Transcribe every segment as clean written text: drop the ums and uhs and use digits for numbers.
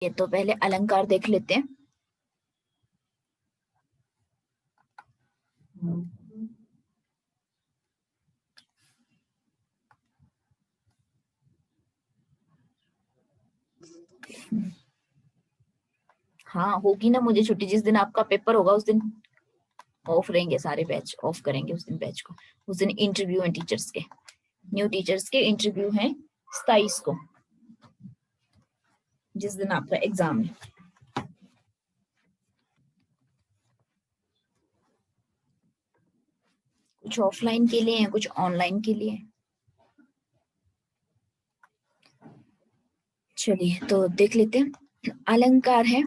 ये तो पहले अलंकार देख लेते हैं। हाँ होगी ना मुझे छुट्टी, जिस दिन आपका पेपर होगा उस दिन ऑफ रहेंगे सारे बैच, ऑफ करेंगे उस दिन बैच को। उस दिन इंटरव्यू है टीचर्स के, न्यू टीचर्स के इंटरव्यू है 27 को, जिस दिन आपका एग्जाम है। कुछ ऑफलाइन के लिए है, कुछ ऑनलाइन के लिए। चलिए तो देख लेते हैं। अलंकार है,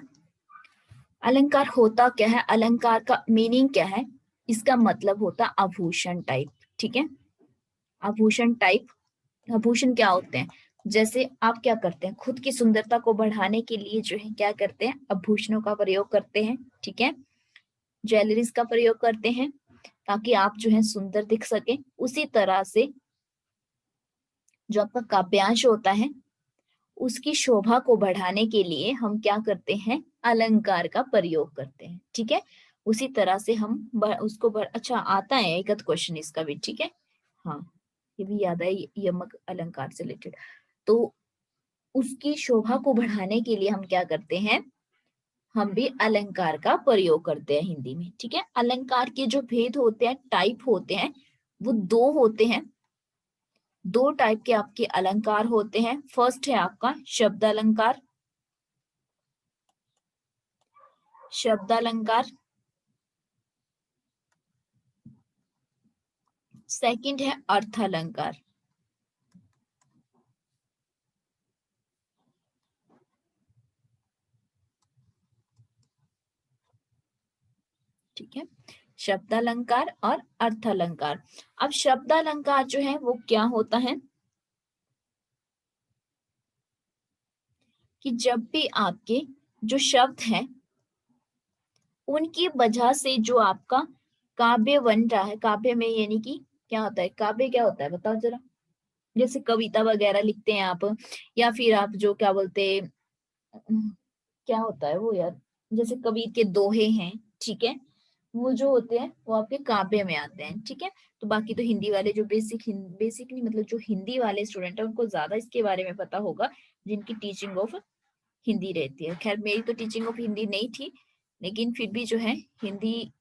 अलंकार होता क्या है, अलंकार का मीनिंग क्या है, इसका मतलब होता आभूषण टाइप। ठीक है, आभूषण टाइप। आभूषण क्या होते हैं, जैसे आप क्या करते हैं, खुद की सुंदरता को बढ़ाने के लिए जो है क्या करते हैं, आभूषणों का प्रयोग करते हैं। ठीक है, ज्वेलरीज का प्रयोग करते हैं ताकि आप जो है सुंदर दिख सके। उसी तरह से जो आपका काव्यांश होता है उसकी शोभा को बढ़ाने के लिए हम क्या करते हैं, अलंकार का प्रयोग करते हैं। ठीक है, उसी तरह से हम अच्छा आता है एक आध क्वेश्चन इसका भी। ठीक है, हाँ ये भी याद है, यमक अलंकार से रिलेटेड। तो उसकी शोभा को बढ़ाने के लिए हम क्या करते हैं, हम भी अलंकार का प्रयोग करते हैं हिंदी में। ठीक है, अलंकार के जो भेद होते हैं, टाइप होते हैं, वो दो होते हैं। दो टाइप के आपके अलंकार होते हैं। फर्स्ट है आपका शब्द अलंकार, शब्द अलंकार। सेकंड है अर्थ अलंकार। ठीक है, शब्द अलंकार और अर्थ अलंकार। अब शब्द अलंकार जो है वो क्या होता है कि जब भी आपके जो शब्द हैं उनकी वजह से जो आपका काव्य बन रहा है, काव्य में यानी कि क्या होता है, काव्य क्या होता है बताओ जरा। जैसे कविता वगैरह लिखते हैं आप, या फिर आप जो क्या बोलते हैं, क्या होता है वो यार, जैसे कबीर के दोहे हैं। ठीक है, वो जो होते हैं वो आपके काव्य में आते हैं। ठीक है, तो बाकी तो हिंदी वाले जो बेसिक नहीं, मतलब जो हिंदी वाले स्टूडेंट है उनको ज्यादा इसके बारे में पता होगा, जिनकी टीचिंग ऑफ हिंदी रहती है। खैर मेरी तो टीचिंग ऑफ हिंदी नहीं थी, लेकिन फिर भी जो है हिंदी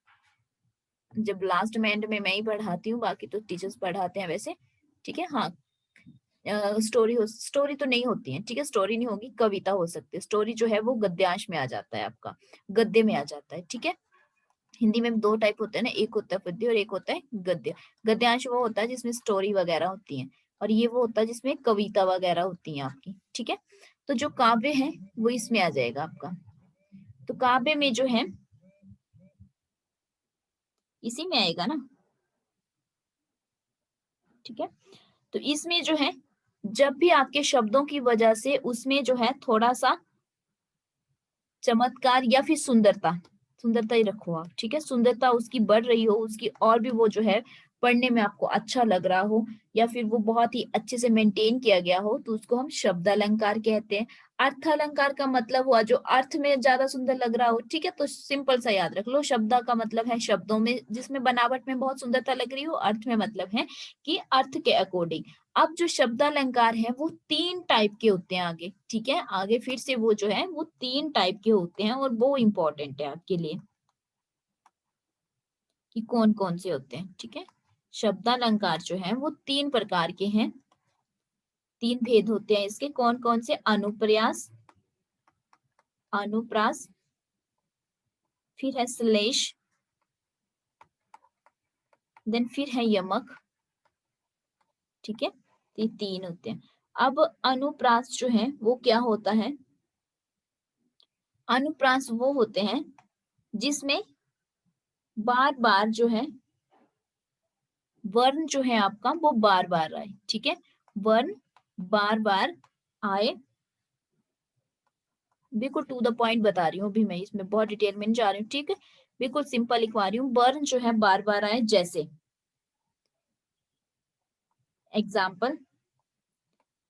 जब लास्ट में एंड में मैं ही पढ़ाती हूँ, बाकी तो टीचर्स पढ़ाते हैं वैसे। ठीक है, हाँ स्टोरी तो नहीं होती है। ठीक है, स्टोरी नहीं होगी, कविता हो सकती है। स्टोरी जो है वो गद्यांश में आ जाता है आपका, गद्य में आ जाता है। ठीक है, हिंदी में दो टाइप होते हैं ना, एक होता है पद्य और एक होता है गद्य। गद्यांश वो होता है जिसमें स्टोरी वगैरह होती है, और ये वो होता है जिसमें कविता वगैरह होती है आपकी। ठीक है, तो जो काव्य है वो इसमें आ जाएगा आपका। तो काव्य में जो है इसी में आएगा ना। ठीक है, तो इसमें जो है जब भी आपके शब्दों की वजह से उसमें जो है थोड़ा सा चमत्कार या फिर सुंदरता, सुंदरता ही रखो आप। ठीक है, सुंदरता उसकी बढ़ रही हो, उसकी और भी वो जो है पढ़ने में आपको अच्छा लग रहा हो, या फिर वो बहुत ही अच्छे से मेंटेन किया गया हो, तो उसको हम शब्द अलंकार कहते हैं। अर्थ अलंकार का मतलब हुआ जो अर्थ में ज्यादा सुंदर लग रहा हो। ठीक है, तो सिंपल सा याद रख लो, शब्द का मतलब है शब्दों में जिसमें बनावट में बहुत सुंदरता लग रही हो, अर्थ में मतलब है कि अर्थ के अकॉर्डिंग। अब जो शब्द अलंकार है वो तीन टाइप के होते हैं आगे। ठीक है, आगे फिर से वो जो है वो तीन टाइप के होते हैं, और वो इंपॉर्टेंट है आपके लिए कि कौन कौन से होते हैं। ठीक है, शब्द अलंकार जो है वो तीन प्रकार के हैं, तीन भेद होते हैं इसके। कौन कौन से, अनुप्रास, अनुप्रास, फिर है श्लेष, देन फिर है यमक। ठीक है, तो ये तीन होते हैं। अब अनुप्रास जो है वो क्या होता है, अनुप्रास वो होते हैं जिसमें बार बार जो है वर्ण जो है आपका वो बार बार आए। ठीक है, वर्ण बार बार आए। बिल्कुल टू द पॉइंट बता रही हूँ अभी मैं, इसमें बहुत डिटेल में नहीं जा रही हूँ। ठीक है, बिल्कुल सिंपल लिखवा रही हूँ। वर्ण जो है बार बार आए, जैसे एग्जाम्पल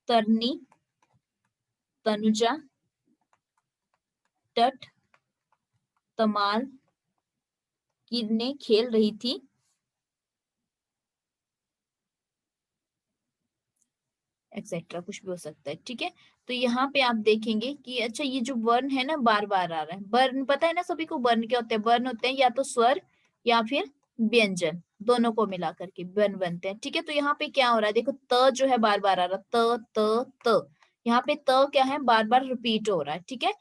तरनी, तनुजा, टट तमाल किरणें खेल रही थी, एक्सेट्रा, कुछ भी हो सकता है। ठीक है, तो यहाँ पे आप देखेंगे कि अच्छा ये जो वर्ण है ना बार बार आ रहा है। वर्ण पता है ना सभी को, वर्ण क्या होते हैं? वर्ण होते हैं या तो स्वर या फिर व्यंजन, दोनों को मिला करके वर्ण बनते हैं। ठीक है, तो यहाँ पे क्या हो रहा है, देखो त जो है बार बार आ रहा है, त त त, यहाँ पे त क्या है, बार बार रिपीट हो रहा है। ठीक है,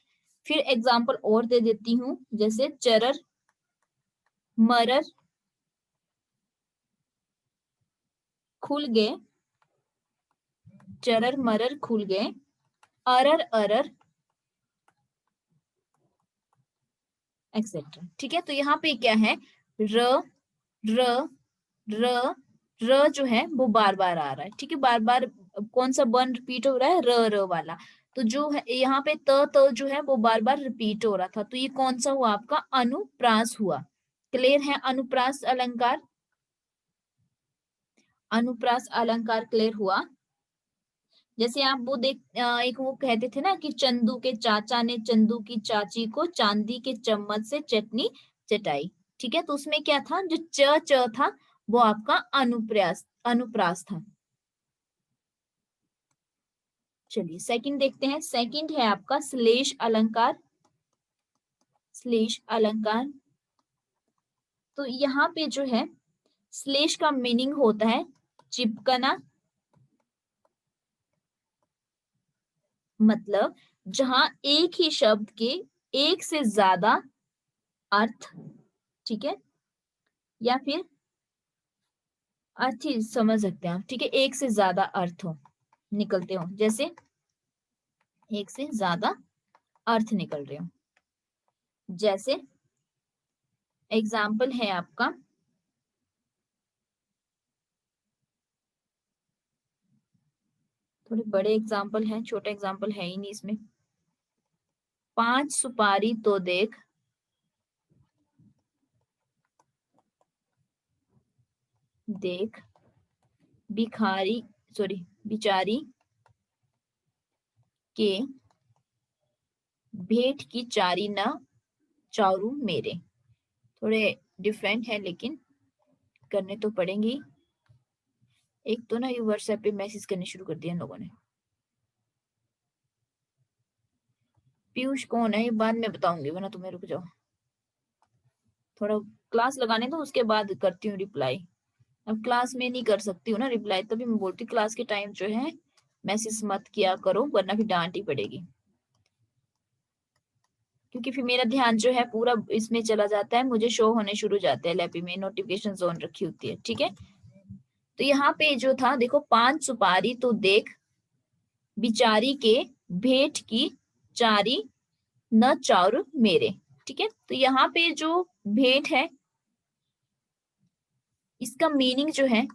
फिर एग्जाम्पल और दे देती हूँ, जैसे चरर मरर खुल गए, चरर मरर खुल गए, अरर अरर एक्सेट्रा। ठीक है, तो यहाँ पे क्या है, र र र र जो है वो बार बार आ रहा है। ठीक है, बार बार कौन सा वर्ण रिपीट हो रहा है, र र वाला। तो जो है यहाँ पे त जो है वो बार बार रिपीट हो रहा था, तो ये कौन सा हुआ आपका, अनुप्रास हुआ। क्लियर है, अनुप्रास अलंकार, अनुप्रास अलंकार क्लियर हुआ। जैसे आप वो एक वो कहते थे ना कि चंदू के चाचा ने चंदू की चाची को चांदी के चम्मच से चटनी चटाई। ठीक है, तो उसमें क्या था, जो च था वो आपका अनुप्रास अनुप्रास था। चलिए सेकंड देखते हैं, सेकंड है आपका श्लेष अलंकार, श्लेष अलंकार। तो यहाँ पे जो है श्लेष का मीनिंग होता है चिपकना, मतलब जहां एक ही शब्द के एक से ज्यादा अर्थ, ठीक है, या फिर अर्थ ही समझ सकते हैं आप। ठीक है, एक से ज्यादा अर्थ हो, निकलते हो, जैसे एक से ज्यादा अर्थ निकल रहे हो। जैसे एग्जाम्पल है आपका, थोड़े बड़े एग्जाम्पल हैं, छोटे एग्जाम्पल है ही नहीं इसमें। 5 सुपारी तो देख, देख भिखारी, सॉरी बिचारी के भेंट की चारी न चारू मेरे। थोड़े डिफरेंट है लेकिन करने तो पड़ेंगे। एक तो ना ये व्हाट्सएप पे मैसेज करने शुरू कर दिया इन लोगों ने। पीयूष कौन है ये बाद में बताऊंगी, वरना तुम्हें रुक जाओ, थोड़ा क्लास लगाने दो, उसके बाद करती हूँ रिप्लाई। अब क्लास में नहीं कर सकती हूँ ना रिप्लाई, तभी मैं बोलती हूँ क्लास के टाइम जो है मैसेज मत किया करो, वरना फिर डांट ही पड़ेगी। क्योंकि फिर मेरा ध्यान जो है पूरा इसमें चला जाता है, मुझे शो होने शुरू जाते हैं लैपी में, नोटिफिकेशन जोन रखी होती है। ठीक है, तो यहाँ पे जो था देखो, 5 सुपारी तो देख बिचारी के भेंट की चारी न चाउर मेरे। ठीक है, तो यहाँ पे जो भेंट है इसका मीनिंग जो है,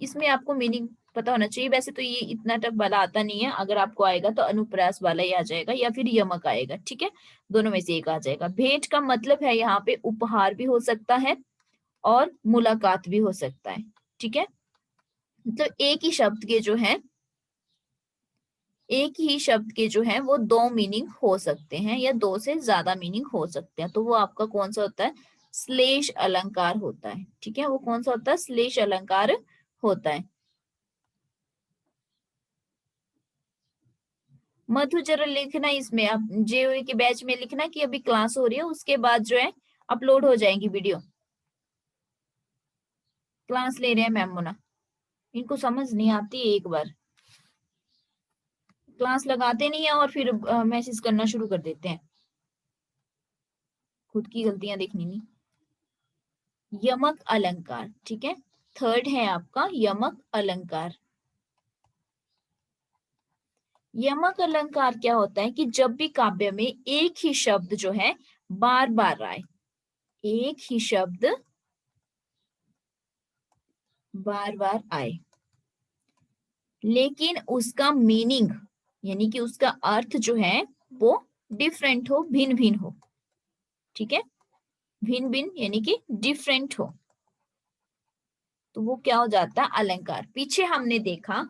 इसमें आपको मीनिंग पता होना चाहिए। वैसे तो ये इतना टफ वाला आता नहीं है, अगर आपको आएगा तो अनुप्रास वाला ही आ जाएगा या फिर यमक आएगा। ठीक है, दोनों में से एक आ जाएगा। भेंट का मतलब है यहाँ पे उपहार भी हो सकता है और मुलाकात भी हो सकता है। ठीक है, मतलब एक ही शब्द के जो है, एक ही शब्द के जो है वो दो मीनिंग हो सकते हैं या दो से ज्यादा मीनिंग हो सकते हैं, तो वो आपका कौन सा होता है, श्लेष अलंकार होता है। ठीक है, वो कौन सा होता है, श्लेष अलंकार होता है। मधु जरा लिखना इसमें, आप जेईई के बैच में लिखना कि अभी क्लास हो रही है, उसके बाद जो है अपलोड हो जाएगी वीडियो। क्लास ले रहे हैं मैम मुना, इनको समझ नहीं आती एक बार, क्लास लगाते नहीं है और फिर मैसेज करना शुरू कर देते हैं, खुद की गलतियां देखनी नहीं। यमक अलंकार, ठीक है, थर्ड है आपका यमक अलंकार। यमक अलंकार क्या होता है कि जब भी काव्य में एक ही शब्द जो है बार बार आए, एक ही शब्द बार बार आए, लेकिन उसका मीनिंग यानी कि उसका अर्थ जो है वो डिफरेंट हो, भिन्न भिन्न हो। ठीक है, भिन्न भिन्न यानी कि डिफरेंट हो, तो वो क्या हो जाता है, अलंकार। पीछे हमने देखा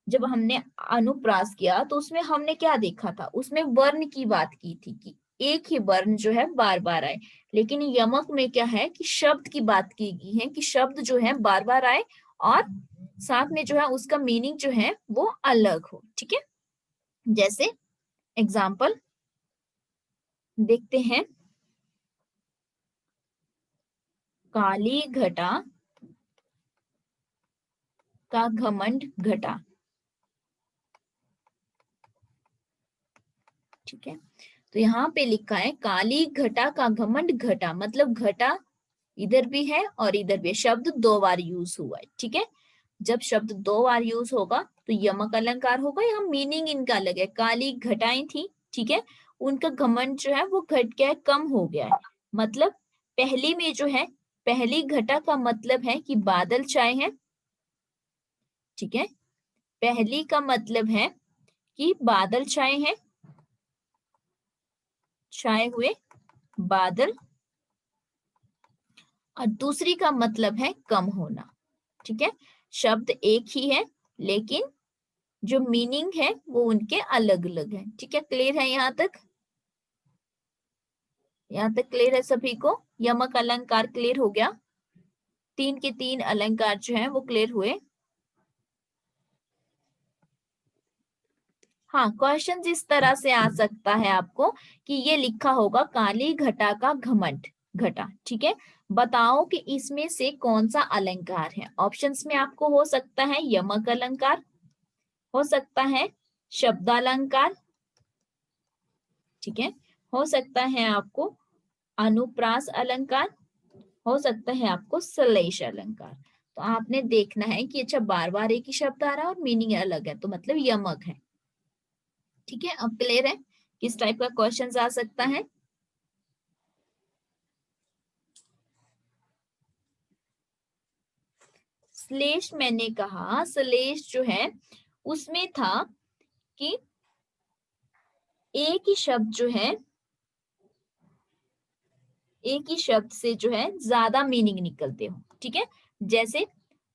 जब हमने अनुप्रास किया तो उसमें हमने क्या देखा था, उसमें वर्ण की बात की थी कि एक ही वर्ण जो है बार बार आए। लेकिन यमक में क्या है कि शब्द की बात की गई है कि शब्द जो है बार बार आए और साथ में जो है उसका मीनिंग जो है वो अलग हो। ठीक है, जैसे एग्जाम्पल देखते हैं, काली घटा का घमंड घटा। ठीक है, तो यहाँ पे लिखा है काली घटा का घमंड घटा, मतलब घटा इधर भी है और इधर भी। शब्द दो बार यूज हुआ है। ठीक है, जब शब्द दो बार यूज होगा तो यमक अलंकार होगा। यहाँ मीनिंग इनका अलग है। काली घटाएं थी, ठीक है, उनका घमंड जो है वो घट गया है, कम हो गया है। मतलब पहली में जो है, पहली घटा का मतलब है कि बादल छाए हैं। ठीक है, पहली का मतलब है कि बादल छाए हैं, छाए हुए बादल, और दूसरी का मतलब है कम होना। ठीक है, शब्द एक ही है लेकिन जो मीनिंग है वो उनके अलग अलग है। ठीक है, क्लियर है यहाँ तक? यहाँ तक क्लियर है सभी को? यमक अलंकार क्लियर हो गया? तीन के तीन अलंकार जो है वो क्लियर हुए। हाँ, क्वेश्चन इस तरह से आ सकता है आपको कि ये लिखा होगा काली घटा का घमंड घटा। ठीक है, बताओ कि इसमें से कौन सा अलंकार है। ऑप्शंस में आपको हो सकता है यमक अलंकार, हो सकता है शब्दालंकार, ठीक है, हो सकता है आपको अनुप्रास अलंकार, हो सकता है आपको श्लेष अलंकार। तो आपने देखना है कि अच्छा बार बार एक ही शब्द आ रहा है और मीनिंग अलग है, तो मतलब यमक है। ठीक है, अब क्लियर है किस टाइप का क्वेश्चन आ सकता है? श्लेष मैंने कहा, श्लेष जो है उसमें था कि एक ही शब्द जो है, एक ही शब्द से जो है ज्यादा मीनिंग निकलते हो। ठीक है, जैसे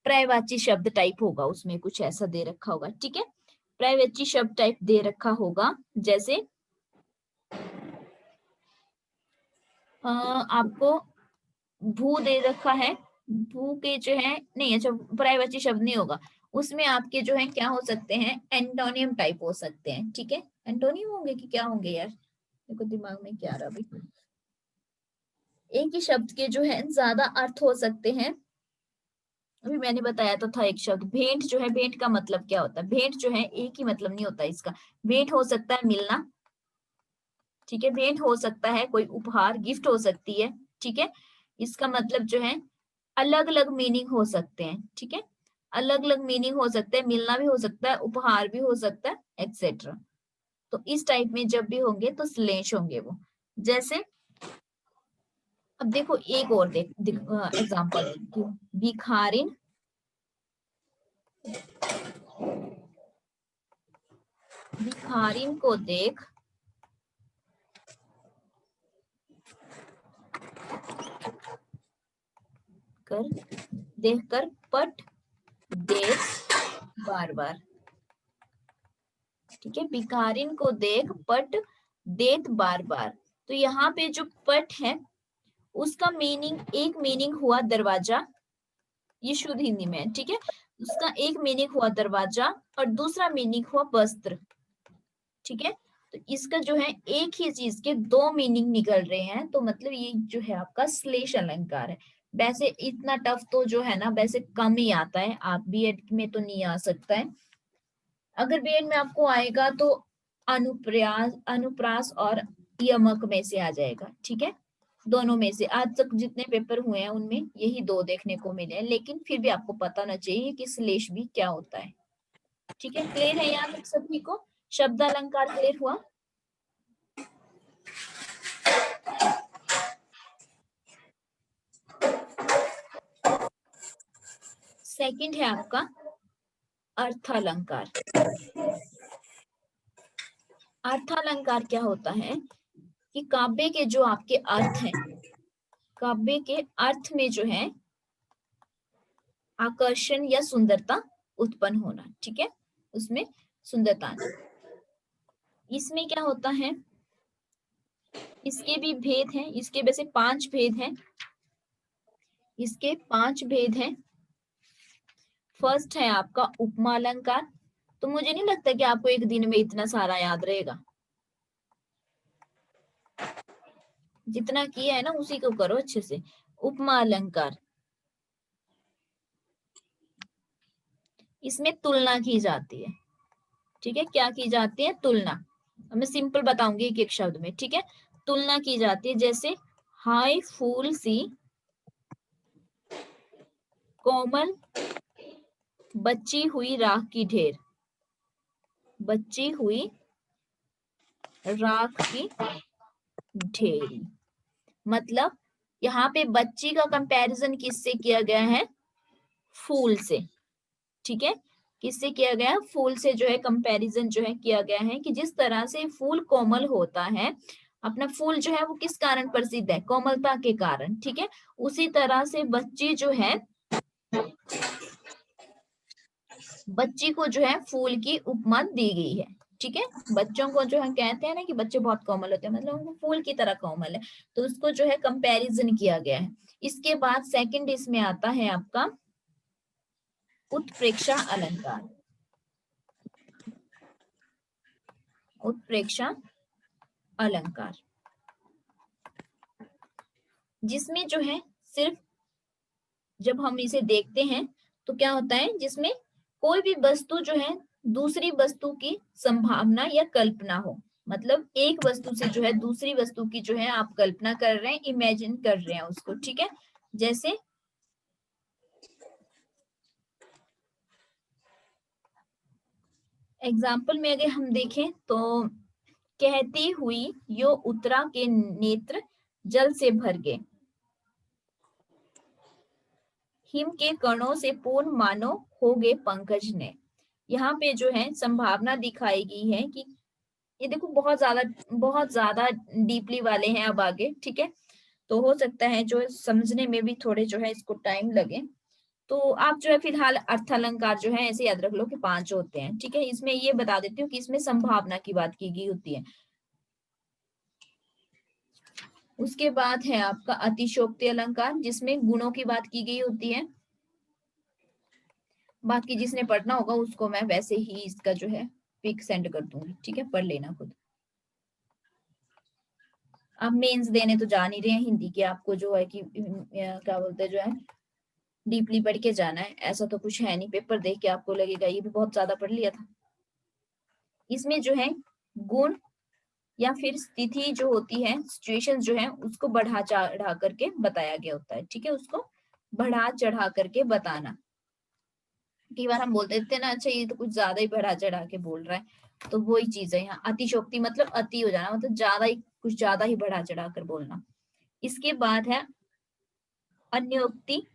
पर्यायवाची शब्द टाइप होगा, उसमें कुछ ऐसा दे रखा होगा। ठीक है, पर्यायवाची शब्द टाइप दे रखा होगा, जैसे आपको भू दे रखा है, भू के जो है नहीं, अच्छा पर्यायवाची शब्द नहीं होगा उसमें, आपके जो है क्या हो सकते हैं, एंटोनियम टाइप हो सकते हैं। ठीक है, एंटोनियम होंगे कि क्या होंगे यार, देखो दिमाग में क्या आ रहा अभी। एक ही शब्द के जो है ज्यादा अर्थ हो सकते हैं। अभी मैंने बताया तो था एक शब्द भेंट जो है, भेंट का मतलब क्या होता है? भेंट जो है एक ही मतलब नहीं होता इसका। भेंट हो सकता है मिलना, ठीक है, भेंट हो सकता है कोई उपहार, गिफ्ट हो सकती है। ठीक है, इसका मतलब जो है अलग अलग मीनिंग हो सकते हैं। ठीक है, अलग अलग मीनिंग हो सकते हैं, मिलना भी हो सकता है, उपहार भी हो सकता है, एक्सेट्रा। तो इस टाइप में जब भी होंगे तो श्लेष होंगे वो। जैसे अब देखो एक और देख एग्जाम्पल देखती हूँ, भिखारिन, भिखारिन को देख कर, देख कर पट देख बार बार। ठीक है, भिखारिन को देख पट देत बार बार। तो यहाँ पे जो पट है उसका मीनिंग, एक मीनिंग हुआ दरवाजा, ये शुद्ध हिंदी में है। ठीक है, उसका एक मीनिंग हुआ दरवाजा और दूसरा मीनिंग हुआ वस्त्र। ठीक है, तो इसका जो है एक ही चीज के दो मीनिंग निकल रहे हैं, तो मतलब ये जो है आपका श्लेष अलंकार है। वैसे इतना टफ तो जो है ना वैसे कम ही आता है, आप बीएड में तो नहीं आ सकता है। अगर बीएड में आपको आएगा तो अनुप्रास, अनुप्रास और यमक में से आ जाएगा। ठीक है, दोनों में से आज तक जितने पेपर हुए हैं उनमें यही दो देखने को मिले हैं, लेकिन फिर भी आपको पता होना चाहिए कि श्लेष भी क्या होता है। ठीक है, क्लियर है यहाँ तक सभी को? शब्द अलंकार क्लियर हुआ? सेकंड है आपका अर्थालंकार। अर्थालंकार क्या होता है कि काव्य के जो आपके अर्थ हैं, काव्य के अर्थ में जो है आकर्षण या सुंदरता उत्पन्न होना। ठीक है, उसमें सुंदरता आना। इसमें क्या होता है इसके भी भेद हैं, इसके वैसे 5 भेद हैं, इसके 5 भेद हैं। फर्स्ट है आपका उपमा अलंकार। तो मुझे नहीं लगता कि आपको एक दिन में इतना सारा याद रहेगा, जितना किया है ना उसी को करो अच्छे से। उपमा अलंकार, इसमें तुलना की जाती है, ठीक है। क्या की जाती है? तुलना। मैं सिंपल बताऊंगी एक एक शब्द में, ठीक है। तुलना की जाती है, जैसे हाय फूल सी कोमल बची हुई राख की ढेर, बची हुई राख की ढेरी। मतलब यहाँ पे बच्ची का कंपैरिजन किससे किया गया है? फूल से, ठीक है। किससे किया गया? फूल से जो है कंपैरिजन जो है किया गया है, कि जिस तरह से फूल कोमल होता है, अपना फूल जो है वो किस कारण प्रसिद्ध है? कोमलता के कारण, ठीक है। उसी तरह से बच्ची जो है, बच्ची को जो है फूल की उपमा दी गई है, ठीक है। बच्चों को जो हम कहते हैं ना कि बच्चे बहुत कोमल होते हैं, मतलब वो फूल की तरह कोमल है, तो उसको जो है कंपैरिजन किया गया है। इसके बाद सेकंड इसमें आता है आपका उत्प्रेक्षा अलंकार। उत्प्रेक्षा अलंकार, जिसमें जो है सिर्फ जब हम इसे देखते हैं तो क्या होता है, जिसमें कोई भी वस्तु जो है दूसरी वस्तु की संभावना या कल्पना हो। मतलब एक वस्तु से जो है दूसरी वस्तु की जो है आप कल्पना कर रहे हैं, इमेजिन कर रहे हैं उसको, ठीक है। जैसे एग्जाम्पल में अगर हम देखें तो, कहती हुई यो उत्तरा के नेत्र जल से भर गए, हिम के कणों से पूर्ण मानो हो गए पंकज ने। यहाँ पे जो है संभावना दिखाई गई है कि ये देखो बहुत ज्यादा डीपली वाले हैं अब आगे, ठीक है। तो हो सकता है जो समझने में भी थोड़े जो है इसको टाइम लगे। तो आप जो है फिलहाल अर्थालंकार जो है ऐसे याद रख लो कि 5 होते हैं, ठीक है। इसमें ये बता देती हूँ कि इसमें संभावना की बात की गई होती है। उसके बाद है आपका अतिशोक्ति अलंकार, जिसमें गुणों की बात की गई होती है। बाकी जिसने पढ़ना होगा उसको मैं वैसे ही इसका जो है पिक सेंड कर दूंगी, ठीक है, पढ़ लेना खुद। आप मेंस देने तो जा नहीं रहे हैं हिंदी के, आपको जो है कि क्या बोलते हैं जो है डीपली पढ़ के जाना है, ऐसा तो कुछ है नहीं। पेपर देख के आपको लगेगा ये भी बहुत ज्यादा पढ़ लिया था। इसमें जो है गुण या फिर स्थिति जो होती है, सिचुएशन जो है उसको बढ़ा चढ़ा करके बताया गया होता है, ठीक है। उसको बढ़ा चढ़ा करके बताना। कई बार हम बोल देते हैं ना, अच्छा ये तो कुछ ज्यादा ही बढ़ा चढ़ा के बोल रहा है, तो वही चीज है यहाँ अतिशोक्ति, मतलब अति हो जाना, मतलब ज्यादा ही, कुछ ज्यादा ही बढ़ा चढ़ा कर बोलना। इसके बाद है अन्योक्ति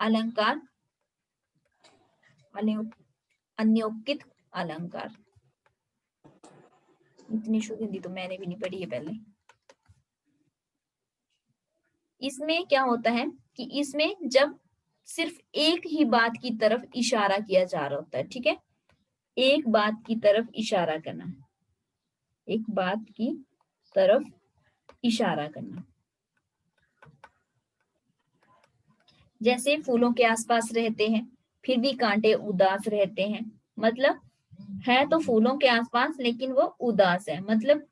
अलंकार, अन्योक्तित अलंकार। इतनी शुद्ध हिंदी तो मैंने भी नहीं पढ़ी है पहले। इसमें क्या होता है कि इसमें जब सिर्फ एक ही बात की तरफ इशारा किया जा रहा होता है, ठीक है। एक बात की तरफ इशारा करना, एक बात की तरफ इशारा करना। जैसे फूलों के आसपास रहते हैं फिर भी कांटे उदास रहते हैं, मतलब है तो फूलों के आसपास लेकिन वो उदास है। मतलब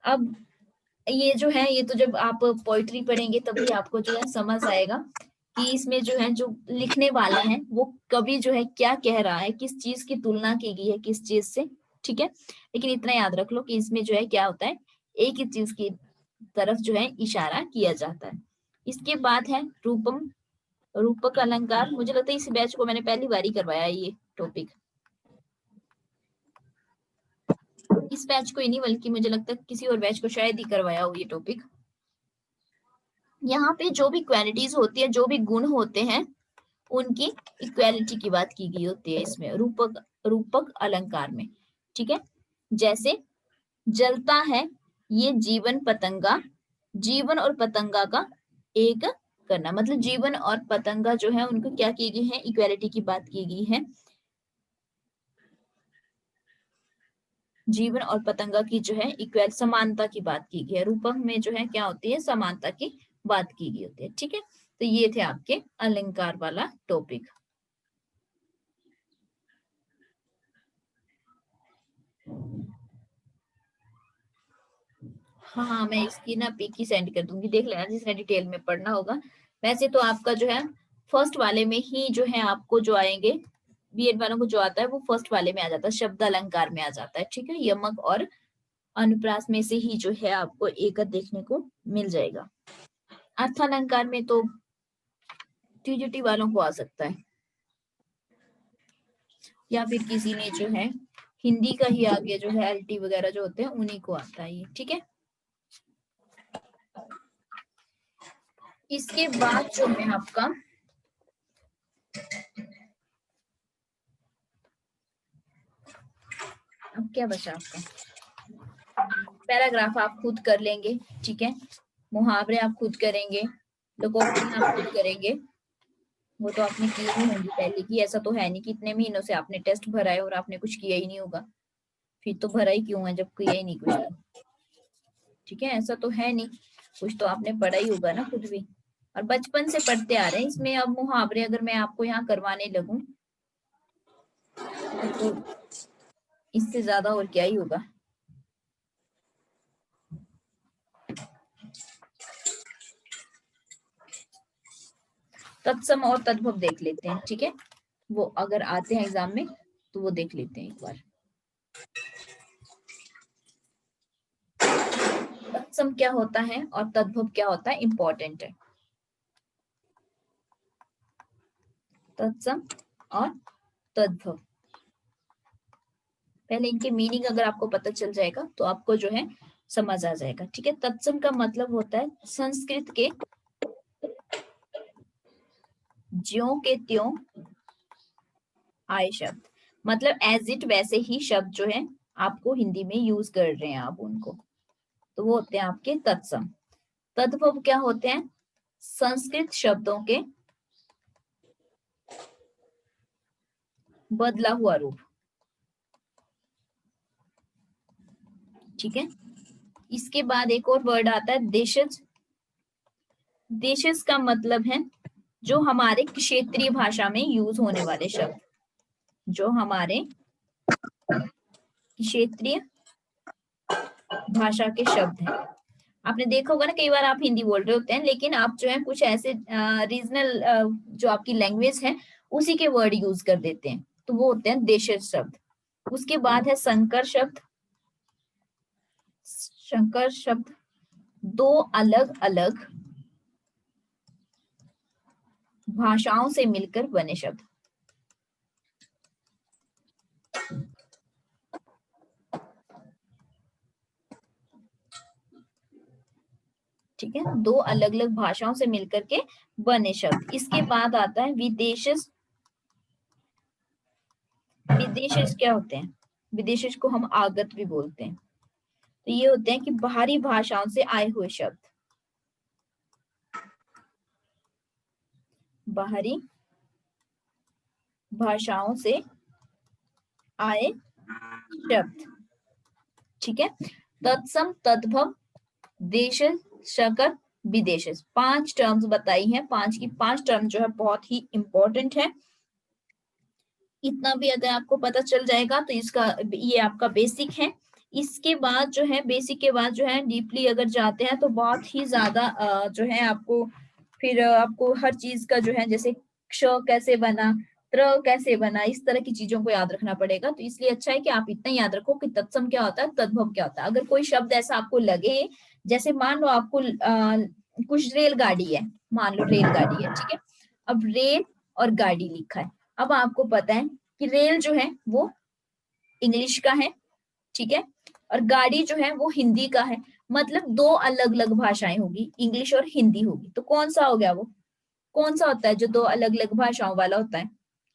अब ये जो है, ये तो जब आप पोइट्री पढ़ेंगे तभी आपको जो है समझ आएगा कि इसमें जो है जो लिखने वाला है वो कवि जो है क्या कह रहा है, किस चीज की तुलना की गई है किस चीज से, ठीक है। लेकिन इतना याद रख लो कि इसमें जो है क्या होता है, एक ही चीज की तरफ जो है इशारा किया जाता है। इसके बाद है रूपम, रूपक अलंकार। मुझे लगता है इस बैच को मैंने पहली बार ही करवाया है ये टॉपिक, इस बैच को ही नहीं बल्कि मुझे लगता है किसी और बैच को शायद ही करवाया हो ये टॉपिक। यहाँ पे जो भी क्वालिटीज होती है, जो भी गुण होते हैं, उनकी इक्वालिटी की बात की गई होती है इसमें रूपक, रूपक अलंकार में, ठीक है। जैसे जलता है ये जीवन पतंगा, जीवन और पतंगा का एक करना, मतलब जीवन और पतंगा जो है उनको क्या की गई है, इक्वालिटी की बात की गई है। जीवन और पतंगा की जो है इक्वल समानता की बात की गई है। रूपक में जो है क्या होती है, समानता की बात की गई होती है। ठीक है, तो ये थे आपके अलंकार वाला टॉपिक। हाँ, मैं इसकी ना पिक ही सेंड कर दूंगी, देख लेना जिसने डिटेल में पढ़ना होगा। वैसे तो आपका जो है फर्स्ट वाले में ही जो है आपको जो आएंगे, बीएड वालों को जो आता है वो फर्स्ट वाले में आ जाता है, शब्द अलंकार में आ जाता है। ठीक है, यमक और अनुप्रास में से ही जो है आपको एक देखने को मिल जाएगा। अर्थालंकार में तो टीजीटी वालों को आ सकता है, या फिर किसी ने जो है हिंदी का ही आगे जो है एलटी वगैरह जो होते हैं उन्हीं को आता है ये। ठीक है, इसके बाद जो है आपका अब क्या बचा आपका, पैराग्राफ आप खुद कर लेंगे। ठीक है, मुहावरे आप खुद करेंगे, लोकोक्ति आप खुद करेंगे, वो तो आपने की ही होंगी पहले की। ऐसा तो है नहीं कि इतने महीनों से आपने टेस्ट भरा है और आपने कुछ किया ही नहीं होगा, फिर तो भरा ही क्यों है जब किया ही नहीं कुछ तो। ठीक है, ऐसा तो है नहीं, कुछ तो आपने पढ़ा ही होगा ना खुद भी, और बचपन से पढ़ते आ रहे हैं। इसमें अब मुहावरे अगर मैं आपको यहाँ करवाने लगूं तो इससे ज्यादा और क्या ही होगा। तत्सम और तद्भव देख लेते हैं। ठीक है, वो अगर आते हैं एग्जाम में तो वो देख लेते हैं एक बार। तत्सम क्या होता है और तद्भव क्या होता है, इंपॉर्टेंट है। तत्सम और तद्भव, पहले इनके मीनिंग अगर आपको पता चल जाएगा तो आपको जो है समझ आ जाएगा। ठीक है, तत्सम का मतलब होता है संस्कृत के ज्यों के त्यों आए शब्द, मतलब एज इट वैसे ही शब्द जो है आपको हिंदी में यूज कर रहे हैं आप उनको, तो वो होते हैं आपके तत्सम। तद्भव क्या होते हैं, संस्कृत शब्दों के बदला हुआ रूप। ठीक है, इसके बाद एक और वर्ड आता है देशज। देशज का मतलब है जो हमारे क्षेत्रीय भाषा में यूज होने वाले शब्द, जो हमारे क्षेत्रीय भाषा के शब्द हैं। आपने देखा होगा ना, कई बार आप हिंदी बोल रहे होते हैं लेकिन आप जो है कुछ ऐसे रीजनल जो आपकी लैंग्वेज है उसी के वर्ड यूज कर देते हैं, तो वो होते हैं देशज शब्द। उसके बाद है संकर शब्द। संकर शब्द दो अलग अलग भाषाओं से मिलकर बने शब्द। ठीक है, दो अलग अलग भाषाओं से मिलकर के बने शब्द। इसके बाद आता है विदेशज। विदेशज क्या होते हैं, विदेशज को हम आगत भी बोलते हैं, तो ये होते हैं कि बाहरी भाषाओं से आए हुए शब्द। बाहरी भाषाओं से आए शब्द। ठीक है, तत्सम, तद्भव, देशज, शकर, विदेशज, 5 टर्म्स बताई हैं। 5 की 5 टर्म जो है बहुत ही इंपॉर्टेंट है। इतना भी अगर आपको पता चल जाएगा तो इसका ये आपका बेसिक है। इसके बाद जो है बेसिक के बाद जो है डीपली अगर जाते हैं तो बहुत ही ज्यादा जो है आपको फिर आपको हर चीज का जो है जैसे क्ष कैसे बना, त्र कैसे बना, इस तरह की चीजों को याद रखना पड़ेगा। तो इसलिए अच्छा है कि आप इतना याद रखो कि तत्सम क्या होता है, तद्भव क्या होता है। अगर कोई शब्द ऐसा आपको लगे, जैसे मान लो आपको कुछ रेलगाड़ी है, मान लो रेलगाड़ी है। ठीक है, अब रेल और गाड़ी लिखा है, अब आपको पता है कि रेल जो है वो इंग्लिश का है। ठीक है, और गाड़ी जो है वो हिंदी का है, मतलब दो अलग अलग भाषाएं होगी, इंग्लिश और हिंदी होगी। तो कौन सा हो गया वो, कौन सा होता है जो दो अलग अलग भाषाओं वाला होता है,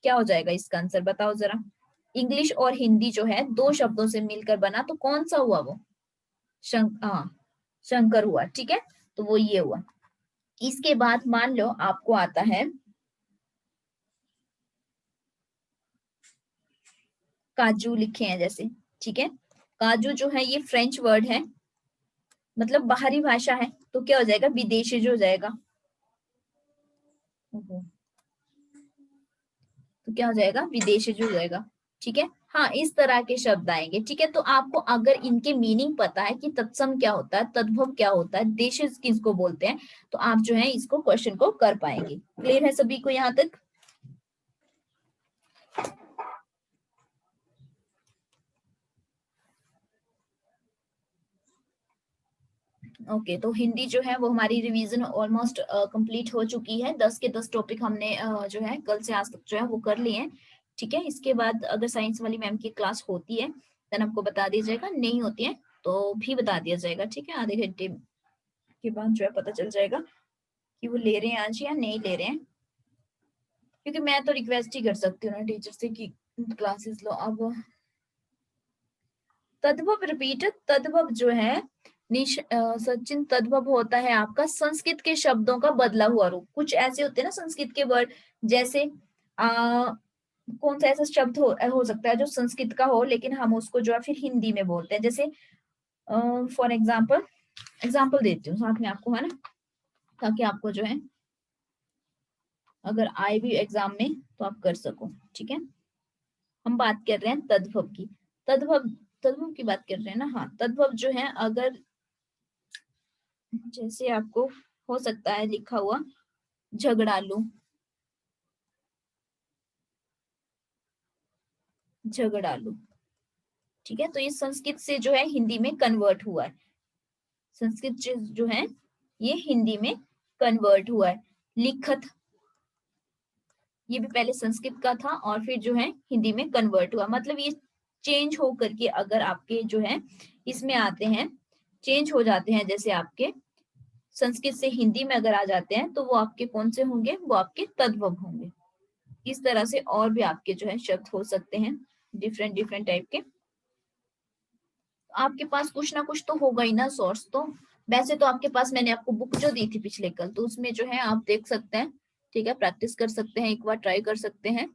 क्या हो जाएगा इसका आंसर बताओ जरा। इंग्लिश और हिंदी जो है दो शब्दों से मिलकर बना, तो कौन सा हुआ वो, हाँ शंकर हुआ। ठीक है, तो वो ये हुआ। इसके बाद मान लो आपको आता है काजू लिखे हैं जैसे। ठीक है, काजू जो है ये फ्रेंच वर्ड है, मतलब बाहरी भाषा है, तो क्या हो जाएगा, विदेशी जो हो जाएगा। तो क्या हो जाएगा, विदेशी जो हो जाएगा। ठीक है, हाँ इस तरह के शब्द आएंगे। ठीक है, तो आपको अगर इनके मीनिंग पता है कि तत्सम क्या होता है, तद्भव क्या होता है, देशज किसको बोलते हैं, तो आप जो है इसको क्वेश्चन को कर पाएंगे। क्लियर है सभी को यहाँ तक? ओके तो हिंदी जो है वो हमारी रिवीजन ऑलमोस्ट कंप्लीट हो चुकी है। 10 के 10 टॉपिक हमने जो है कल से आज तक जो है वो कर लिए हैं। ठीक है, इसके बाद अगर साइंस वाली मैम की क्लास होती है देन आपको बता दिया जाएगा, नहीं होती है तो भी बता दिया जाएगा। ठीक है, आधे घंटे के बाद जो है पता चल जाएगा कि वो ले रहे हैं आज या नहीं ले रहे हैं, क्योंकि मैं तो रिक्वेस्ट ही कर सकती हूँ ना टीचर से कि क्लासेस लो। अब तद्भव रिपीट, तद्भव जो है सचिन, तद्भव होता है आपका संस्कृत के शब्दों का बदला हुआ रूप। कुछ ऐसे होते हैं ना संस्कृत के वर्ड, जैसे कौन सा ऐसा शब्द हो सकता है जो संस्कृत का हो लेकिन हम उसको जो है फिर हिंदी में बोलते हैं। जैसे फॉर एग्जाम्पल, एग्जाम्पल देती हूँ साथ में आपको, है ना, ताकि आपको जो है अगर आए भी एग्जाम में तो आप कर सको। ठीक है, हम बात कर रहे हैं तद्भव की। तद्भव, तद्भव की बात कर रहे हैं ना। हाँ, तद्भव जो है अगर जैसे आपको हो सकता है लिखा हुआ झगड़ालू, झगड़ालू। ठीक है, तो ये संस्कृत से जो है हिंदी में कन्वर्ट हुआ है। संस्कृत जो है ये हिंदी में कन्वर्ट हुआ है। लिखत, ये भी पहले संस्कृत का था और फिर जो है हिंदी में कन्वर्ट हुआ, मतलब ये चेंज हो करके अगर आपके जो है इसमें आते हैं, चेंज हो जाते हैं, जैसे आपके संस्कृत से हिंदी में अगर आ जाते हैं तो वो आपके कौन से होंगे, वो आपके तद्भव होंगे। इस तरह से और भी आपके जो है शब्द हो सकते हैं डिफरेंट डिफरेंट टाइप के। आपके पास कुछ ना कुछ तो होगा ही ना सोर्स तो। वैसे तो आपके पास मैंने आपको बुक जो दी थी पिछले कल, तो उसमें जो है आप देख सकते हैं। ठीक है, प्रैक्टिस कर सकते हैं, एक बार ट्राई कर सकते हैं।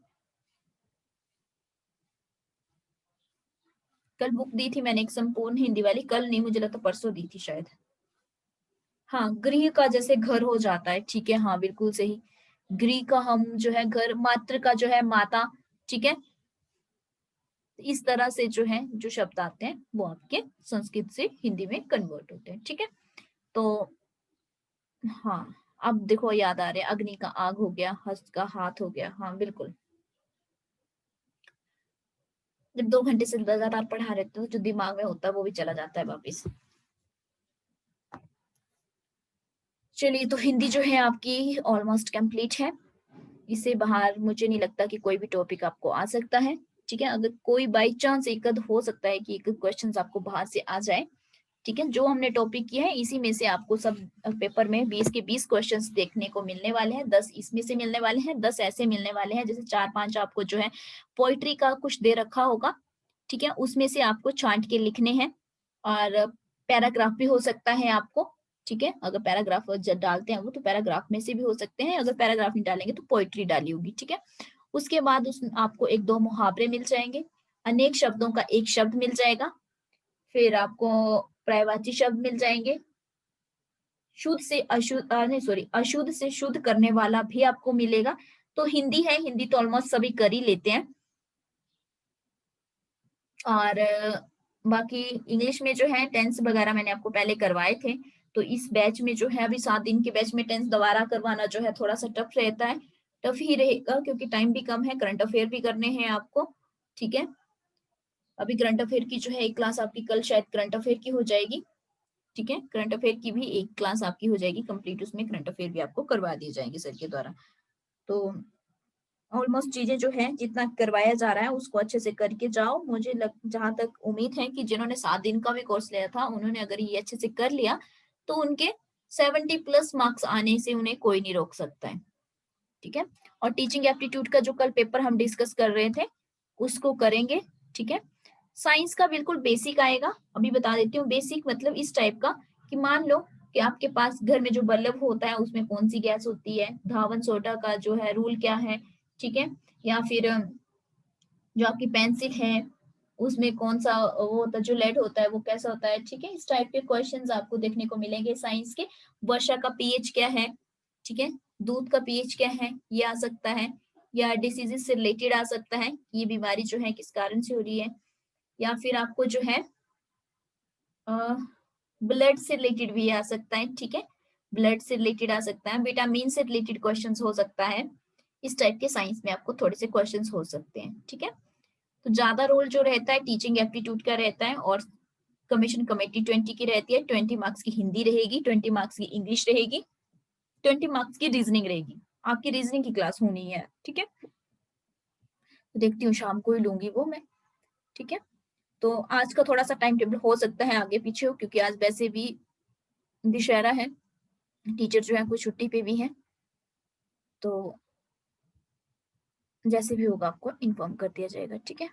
कल बुक दी थी मैंने एक संपूर्ण हिंदी वाली, कल नहीं मुझे लगता परसों दी थी शायद। हाँ, गृह का जैसे घर हो जाता है। ठीक है, हाँ बिल्कुल सही। गृह का हम जो है घर, मात्र का जो है माता। ठीक है, इस तरह से जो है जो शब्द आते हैं वो आपके संस्कृत से हिंदी में कन्वर्ट होते हैं। ठीक है, तो हाँ अब देखो याद आ रहा है, अग्नि का आग हो गया, हस्त का हाथ हो गया। हाँ बिल्कुल, जब 2 घंटे से लगातार पढ़ा रहते हो जो दिमाग में होता है वो भी चला जाता है वापिस। चलिए, तो हिंदी जो है आपकी ऑलमोस्ट कंप्लीट है। इससे बाहर मुझे नहीं लगता कि कोई भी टॉपिक आपको आ सकता है। ठीक है, अगर कोई बाई चांस एक हो सकता है कि एक क्वेश्चन आपको बाहर से आ जाए। ठीक है, जो हमने टॉपिक किया है इसी में से आपको सब पेपर में 20 के 20 क्वेश्चंस देखने को मिलने वाले हैं। 10 इसमें से मिलने वाले हैं, 10 ऐसे मिलने वाले हैं, जैसे 4-5 आपको जो है पोइट्री का कुछ दे रखा होगा। ठीक है, उसमें से आपको छांट के लिखने हैं। और पैराग्राफ भी हो सकता है आपको। ठीक है, अगर पैराग्राफ डालते हैं वो तो पैराग्राफ में से भी हो सकते हैं, अगर पैराग्राफ नहीं डालेंगे तो पोइट्री डाली होगी। ठीक है, उसके बाद उस आपको 1-2 मुहावरे मिल जाएंगे, अनेक शब्दों का एक शब्द मिल जाएगा, फिर आपको पर्यायवाची शब्द मिल जाएंगे, शुद्ध से अशुद्ध नहीं सॉरी अशुद्ध से शुद्ध करने वाला भी आपको मिलेगा। तो हिंदी है, हिंदी तो ऑलमोस्ट सभी कर ही लेते हैं। और बाकी इंग्लिश में जो है टेंस वगैरह मैंने आपको पहले करवाए थे। तो इस बैच में जो है अभी 7 दिन के बैच में टेंस दोबारा करवाना जो है थोड़ा सा टफ रहता है। टफ ही रहेगा क्योंकि टाइम भी कम है, करंट अफेयर भी करने हैं आपको। ठीक है, अभी करंट अफेयर की जो है एक क्लास आपकी कल शायद करंट अफेयर की हो जाएगी। ठीक है, करंट अफेयर की भी एक क्लास आपकी हो जाएगी कंप्लीट, उसमें करंट अफेयर भी आपको करवा दी जाएंगे सर के द्वारा। तो ऑलमोस्ट चीजें जो है जितना करवाया जा रहा है उसको अच्छे से करके जाओ। मुझे जहां तक उम्मीद है कि जिन्होंने 7 दिन का भी कोर्स लिया था उन्होंने अगर ये अच्छे से कर लिया तो उनके 70+ मार्क्स आने से उन्हें कोई नहीं रोक सकता है। ठीक है, और टीचिंग एप्टीट्यूड का जो कल पेपर हम डिस्कस कर रहे थे उसको करेंगे। ठीक है, साइंस का बिल्कुल बेसिक आएगा। अभी बता देती हूँ, बेसिक मतलब इस टाइप का कि मान लो कि आपके पास घर में जो बल्ब होता है उसमें कौन सी गैस होती है, धावन सोडा का जो है रूल क्या है। ठीक है, या फिर जो आपकी पेंसिल है, उसमें कौन सा वो होता है जो लेड होता है वो कैसा होता है, ठीक है। इस टाइप के क्वेश्चंस आपको देखने को मिलेंगे साइंस के। वर्षा का पीएच क्या है, ठीक है। दूध का पीएच क्या है, ये आ सकता है। या डिसीजेस से रिलेटेड आ सकता है, ये बीमारी जो है किस कारण से हो रही है। या फिर आपको जो है ब्लड से रिलेटेड भी आ सकता है, ठीक है। ब्लड से रिलेटेड आ सकता है, विटामिन से रिलेटेड क्वेश्चंस हो सकता है। इस टाइप के साइंस में आपको थोड़े से क्वेश्चंस हो सकते हैं, ठीक है। तो ज्यादा रोल जो रहता है टीचिंग एप्टीट्यूड का रहता है, और कमीशन कमेटी 20 की रहती है। 20 मार्क्स की हिंदी रहेगी, 20 मार्क्स की इंग्लिश रहेगी, 20 मार्क्स की रीजनिंग रहेगी। आपकी रीजनिंग की क्लास होनी है, ठीक है। तो देखती हूँ शाम को ही लूंगी वो मैं, ठीक है। तो आज का थोड़ा सा टाइम टेबल हो सकता है आगे पीछे हो, क्योंकि आज वैसे भी दशहरा है, टीचर जो है कुछ छुट्टी पे भी है। तो जैसे भी होगा आपको इन्फॉर्म कर दिया जाएगा, ठीक है।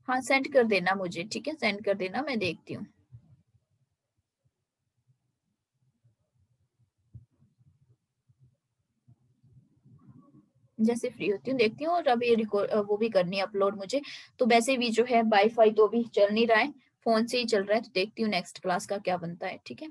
हाँ सेंड कर देना मुझे, ठीक है, सेंड कर देना, मैं देखती हूँ जैसे फ्री होती हूँ, देखती हूँ। और अभी रिकॉर्ड वो भी करनी है अपलोड मुझे। तो वैसे भी जो है वाईफाई तो भी चल नहीं रहा है, फोन से ही चल रहा है। तो देखती हूँ नेक्स्ट क्लास का क्या बनता है, ठीक है।